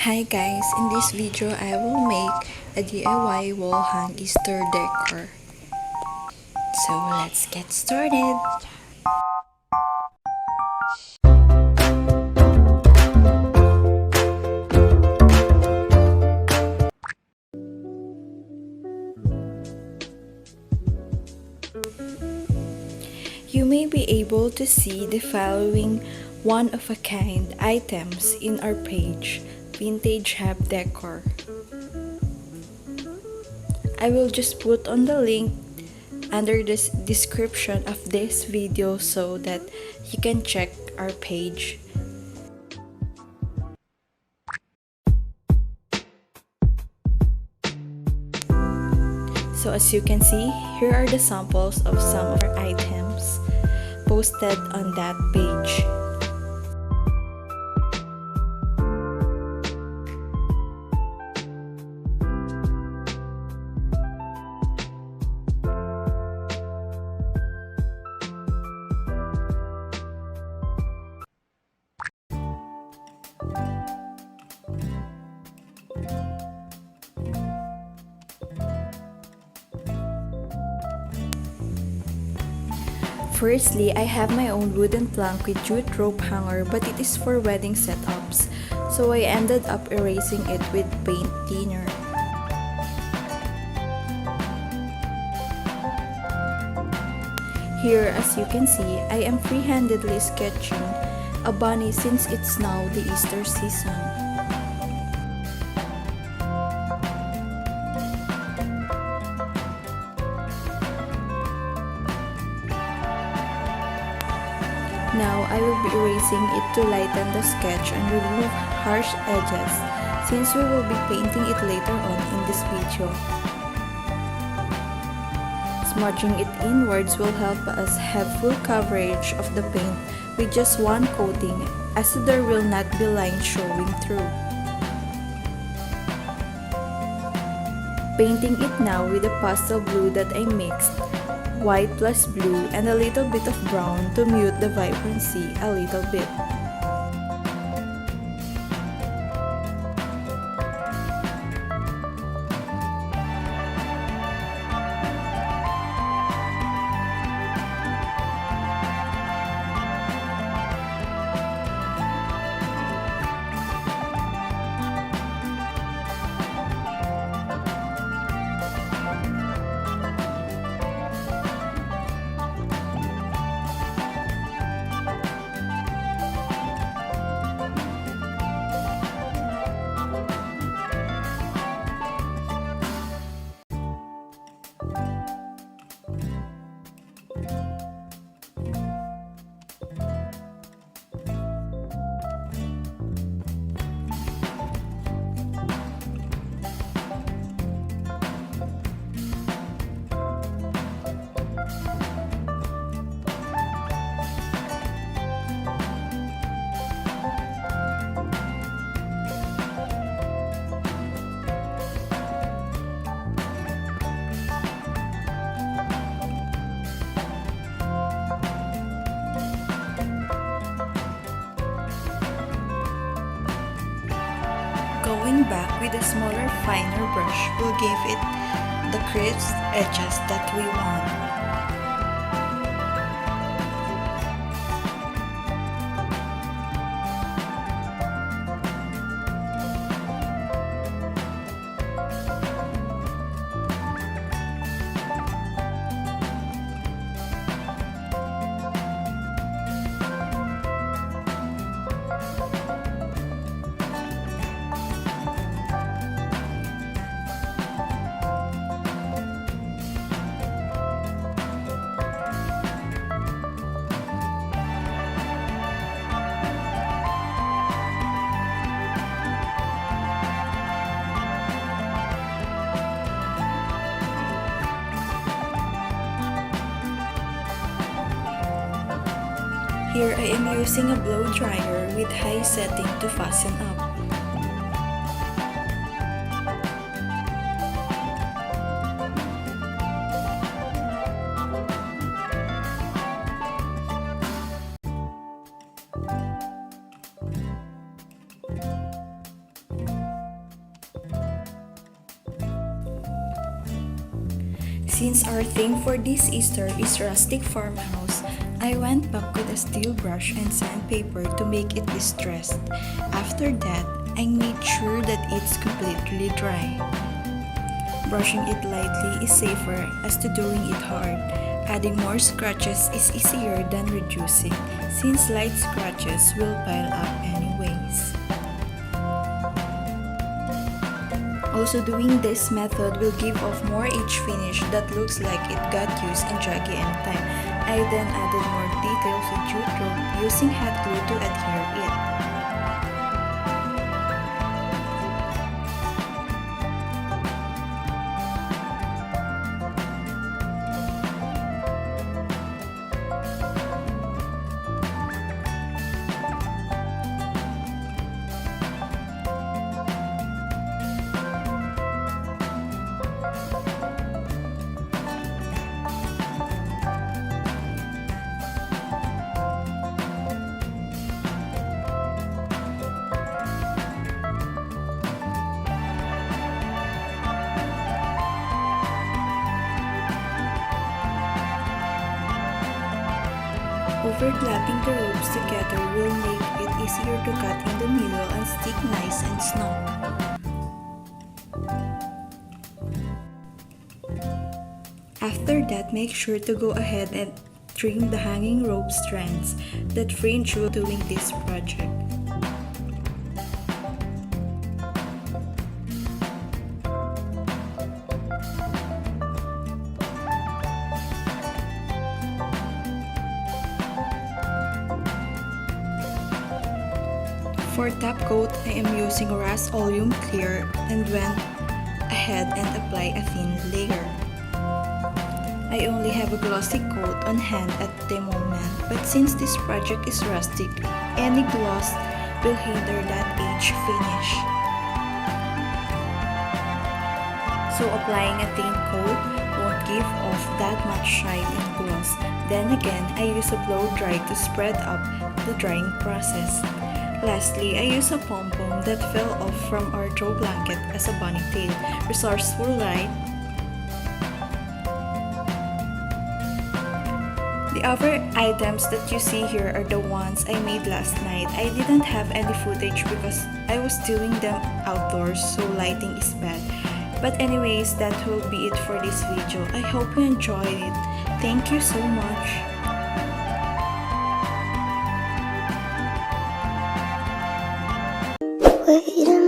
Hi guys, in this video I will make a DIY wall hang Easter decor. So let's get started. You may be able to see the following one-of-a-kind items in our page, Vintage Hab Decor. I will just put on the link under the description of this video so that you can check our page. So as you can see, here are the samples of some of our items posted on that page. Firstly, I have my own wooden plank with jute rope hanger, but it is for wedding setups, so I ended up erasing it with paint thinner. Here, as you can see, I am freehandedly sketching a bunny since it's now the Easter season. Now, I will be erasing it to lighten the sketch and remove harsh edges since we will be painting it later on in this video. Smudging it inwards will help us have full coverage of the paint with just one coating, as there will not be lines showing through. Painting it now with the pastel blue that I mixed, white plus blue, and a little bit of brown to mute the vibrancy a little bit. Going back with a smaller, finer brush will give it the crisp edges that we want. Here I am using a blow dryer with high setting to fasten up. Since our theme for this Easter is rustic farmhouse, I went back with a steel brush and sandpaper to make it distressed. After that, I made sure that it's completely dry. Brushing it lightly is safer as to doing it hard. Adding more scratches is easier than reducing, since light scratches will pile up anyways. Also, doing this method will give off more edge finish that looks like it got used and draggy anytime. I then added more details with jute rope using hot glue to adhere it. Overlapping the ropes together will make it easier to cut in the middle and stick nice and snug. After that, make sure to go ahead and trim the hanging rope strands that fringe while doing this project. For top coat, I am using Rust Oleum Clear and went ahead and apply a thin layer. I only have a glossy coat on hand at the moment, but since this project is rustic, any gloss will hinder that edge finish. So applying a thin coat won't give off that much shine and gloss. Then again, I use a blow dry to spread up the drying process. Lastly, I use a pom-pom that fell off from our throw blanket as a bunny tail. Resourceful, right? The other items that you see here are the ones I made last night. I didn't have any footage because I was doing them outdoors, so lighting is bad. But anyways, that will be it for this video. I hope you enjoyed it. Thank you so much. Wait a minute.